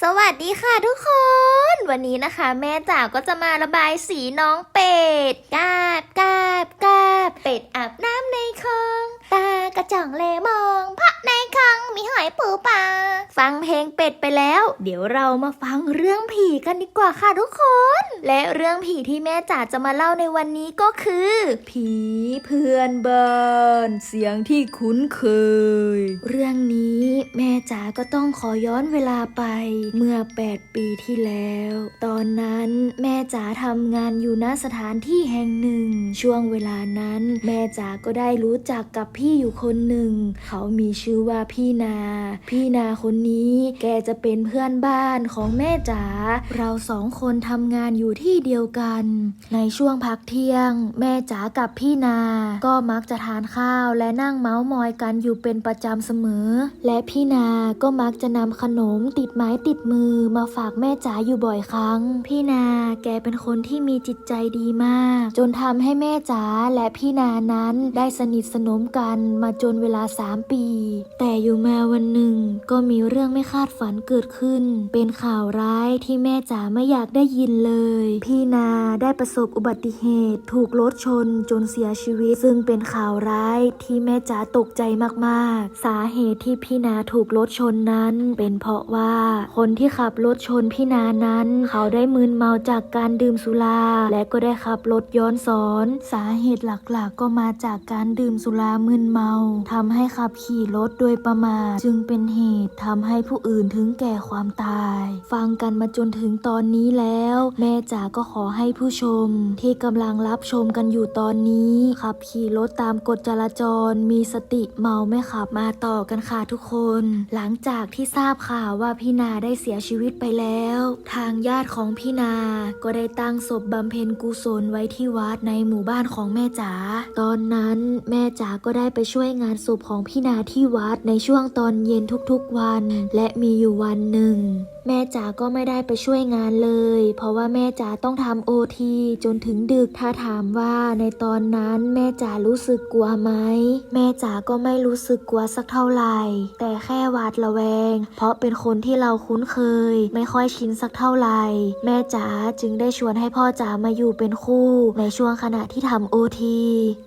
สวัสดีค่ะทุกคนวันนี้นะคะแม่จ๋าก็จะมาระบายสีน้องเป็ดกาบกาบกาบเป็ดอาบน้ำในคลองตากระจ่องเลมองเพราะในคลองมีหอยปูปลาฟังเพลงเป็ดไปแล้วเดี๋ยวเรามาฟังเรื่องผีกันดีกว่าค่ะทุกคนและเรื่องผีที่แม่จ๋าจะมาเล่าในวันนี้ก็คือผีเพื่อนบ้านเสียงที่คุ้นเคยเรื่องนี้แม่จ๋าก็ต้องขอย้อนเวลาไปเมื่อ8 ปีที่แล้วตอนนั้นแม่จ๋าทำงานอยู่ณสถานที่แห่งหนึ่งช่วงเวลานั้นแม่จ๋าก็ได้รู้จักกับพี่อยู่คนหนึ่งเขามีชื่อว่าพี่นาคนนี้แกจะเป็นเพื่อนบ้านของแม่จ๋าเรา2 คนทำงานอยู่ที่เดียวกันในช่วงพักเที่ยงแม่จ๋ากับพี่นาก็มักจะทานข้าวและนั่งเม้ามอยกันอยู่เป็นประจำเสมอและพี่นาก็มักจะนำขนมติดไม้ติดมือมาฝากแม่จ๋าอยู่บ่อยครั้งพี่นาแกเป็นคนที่มีจิตใจดีมากจนทำให้แม่จ๋าและพี่นานั้นได้สนิทสนมกันมาจนเวลา3 ปีแต่อยู่มาวันหนึ่งก็มีเรื่องไม่คาดฝันเกิดขึ้นเป็นข่าวร้ายที่แม่จ๋าไม่อยากได้ยินเลยพี่นาได้ประสบอุบัติเหตุถูกรถชนจนเสียชีวิตซึ่งเป็นข่าวร้ายที่แม่จ๋าตกใจมากๆสาเหตุที่พี่นาถูกรถชนนั้นเป็นเพราะว่าคนที่ขับรถชนพี่นานั้นเขาได้มึนเมาจากการดื่มสุราและก็ได้ขับรถย้อนสอนสาเหตุหลักๆก็มาจากการดื่มสุรามึนเมาทำให้ขับขี่รถโดยประมาทจึงเป็นเหตุทำให้ผู้อื่นถึงแก่ความตายฟังกันมาจนถึงตอนนี้แล้วแม่จ๋าก็ขอให้ผู้ชมที่กำลังรับชมกันอยู่ตอนนี้ขับขี่รถตามกฎจราจรมีสติเมาไม่ขับมาต่อกันค่ะทุกคนหลังจากที่ทราบข่าวว่าพี่นาได้เสียชีวิตไปแล้วทางญาติของพี่นาก็ได้ตั้งศพบำเพ็ญกุศลไว้ที่วัดในหมู่บ้านของแม่จ๋าตอนนั้นแม่จ๋าก็ได้ไปช่วยงานศพของพี่นาที่วัดในช่วงตอนเย็นทุกๆวันและมีอยู่วันหนึ่งแม่จ๋าก็ไม่ได้ไปช่วยงานเลยเพราะว่าแม่จ๋าต้องทำOTจนถึงดึกถ้าถามว่าในตอนนั้นแม่จ๋ารู้สึกกลัวไหมแม่จ๋าก็ไม่รู้สึกกลัวสักเท่าไหร่แต่แค่หวาดระแวงเพราะเป็นคนที่เราคุ้นเคยไม่ค่อยชินสักเท่าไหร่แม่จ๋าจึงได้ชวนให้พ่อจ๋ามาอยู่เป็นคู่ในช่วงขณะที่ทำOT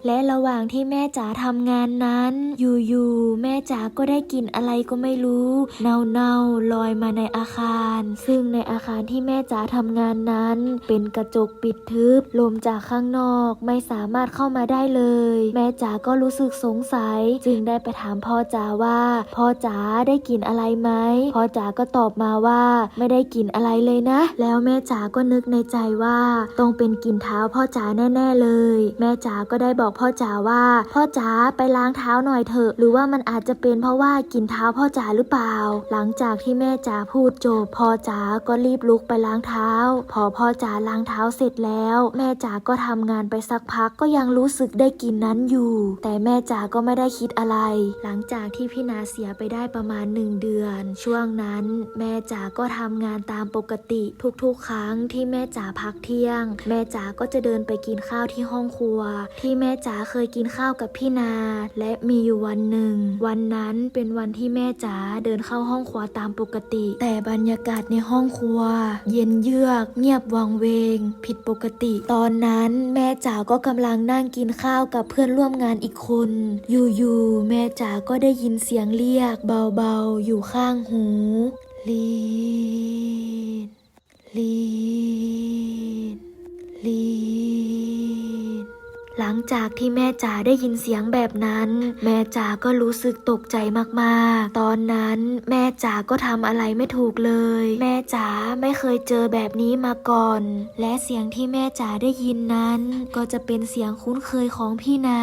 และระหว่างที่แม่จ๋าทำงานนั้นอยู่ๆแม่จ๋าก็ได้กลิ่นอะไรก็ไม่รู้เน่าๆลอยมาในอาคารซึ่งในอาคารที่แม่จ๋าทำงานนั้นเป็นกระจกปิดทึบลมจากข้างนอกไม่สามารถเข้ามาได้เลยแม่จ๋าก็รู้สึกสงสัยจึงได้ไปถามพ่อจ๋าว่าพ่อจ๋าได้กลิ่นอะไรไหมพ่อจ๋าก็ตอบมาว่าไม่ได้กลิ่นอะไรเลยนะแล้วแม่จ๋าก็นึกในใจว่าต้องเป็นกลิ่นเท้าพ่อจ๋าแน่ๆเลยแม่จ๋าก็ได้บอกพ่อจ๋าว่าพ่อจ๋าไปล้างเท้าหน่อยเถอะหรือว่ามันอาจจะเป็นเพราะว่ากลิ่นเท้าพ่อจ๋าหรือเปล่าหลังจากที่แม่จ๋าพูดจบพ่อจ๋าก็รีบลุกไปล้างเท้าพอพ่อจ๋าล้างเท้าเสร็จแล้วแม่จ๋าก็ทำงานไปสักพักก็ยังรู้สึกได้กลิ่นนั้นอยู่แต่แม่จ๋าก็ไม่ได้คิดอะไรหลังจากที่พี่นาเสียไปได้ประมาณ1 เดือนช่วงนั้นแม่จ๋าก็ทำงานตามปกติทุกๆครั้งที่แม่จ๋าพักเที่ยงแม่จ๋าก็จะเดินไปกินข้าวที่ห้องครัวที่แม่จ๋าเคยกินข้าวกับพี่นาและมีอยู่วันหนึ่งวันนั้นเป็นวันที่แม่จ๋าเดินเข้าห้องครัวตามปกติแต่บรรยากาศในห้องครัวเย็นเยือกเงียบวังเวงผิดปกติตอนนั้นแม่จ๋าก็กำลังนั่งกินข้าวกับเพื่อนร่วมงานอีกคนอยู่ๆแม่จ๋าก็ได้ยินเสียงเรียกเบาๆอยู่ข้างหูลีนลีนลีนหลังจากที่แม่จ๋าได้ยินเสียงแบบนั้นแม่จ๋าก็รู้สึกตกใจมากๆตอนนั้นแม่จ๋าก็ทำอะไรไม่ถูกเลยแม่จ๋าไม่เคยเจอแบบนี้มาก่อนและเสียงที่แม่จ๋าได้ยินนั้นก็จะเป็นเสียงคุ้นเคยของพี่นา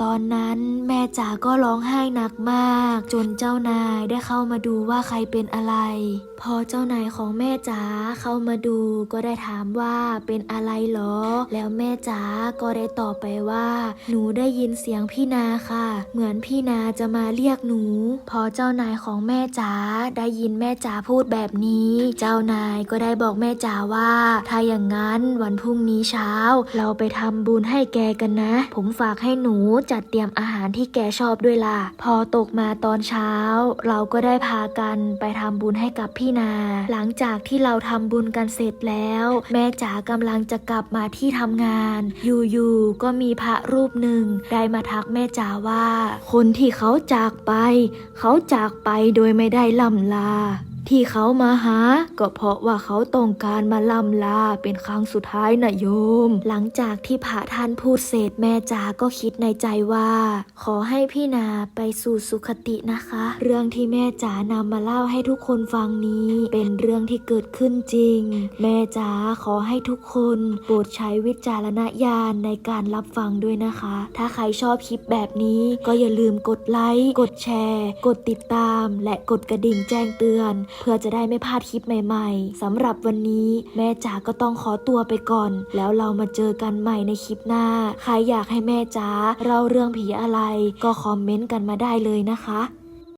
ตอนนั้นแม่จ๋าก็ร้องไห้หนักมากจนเจ้านายได้เข้ามาดูว่าใครเป็นอะไรพอเจ้านายของแม่จ๋าเข้ามาดูก็ได้ถามว่าเป็นอะไรหรอแล้วแม่จ๋าก็ได้ตอบไปว่า ว่าหนูได้ยินเสียงพี่นาค่ะเหมือนพี่นาจะมาเรียกหนูพอเจ้านายของแม่จ๋าได้ยินแม่จ๋าพูดแบบนี้เจ้านายก็ได้บอกแม่จ๋าว่าถ้าอย่างนั้นวันพรุ่งนี้เช้าเราไปทำบุญให้แกกันนะผมฝากให้หนูจัดเตรียมอาหารที่แกชอบด้วยล่ะพอตกมาตอนเช้าเราก็ได้พากันไปทำบุญให้กับพี่นาหลังจากที่เราทำบุญกันเสร็จแล้วแม่จ๋ากำลังจะกลับมาที่ทำงานอยู่ๆก็มีพระรูปหนึ่งได้มาทักแม่จ๋าว่าคนที่เขาจากไปโดยไม่ได้ล่ำลาที่เขามาหาก็เพราะว่าเขาต้องการมาล่ำลาเป็นครั้งสุดท้ายนะโยมหลังจากที่พระท่านพูดเสร็จแม่จ๋าก็คิดในใจว่าขอให้พี่นาไปสู่สุคตินะคะเรื่องที่แม่จ๋านำมาเล่าให้ทุกคนฟังนี้เป็นเรื่องที่เกิดขึ้นจริงแม่จ๋าขอให้ทุกคนโปรดใช้วิจารณญาณในการรับฟังด้วยนะคะถ้าใครชอบคลิปแบบนี้ก็อย่าลืมกดไลค์กดแชร์กดติดตามและกดกระดิ่งแจ้งเตือนเพื่อจะได้ไม่พลาดคลิปใหม่ๆสำหรับวันนี้แม่จ๋าก็ต้องขอตัวไปก่อนแล้วเรามาเจอกันใหม่ในคลิปหน้าใครอยากให้แม่จ๋าเล่าเรื่องผีอะไรก็คอมเมนต์กันมาได้เลยนะคะ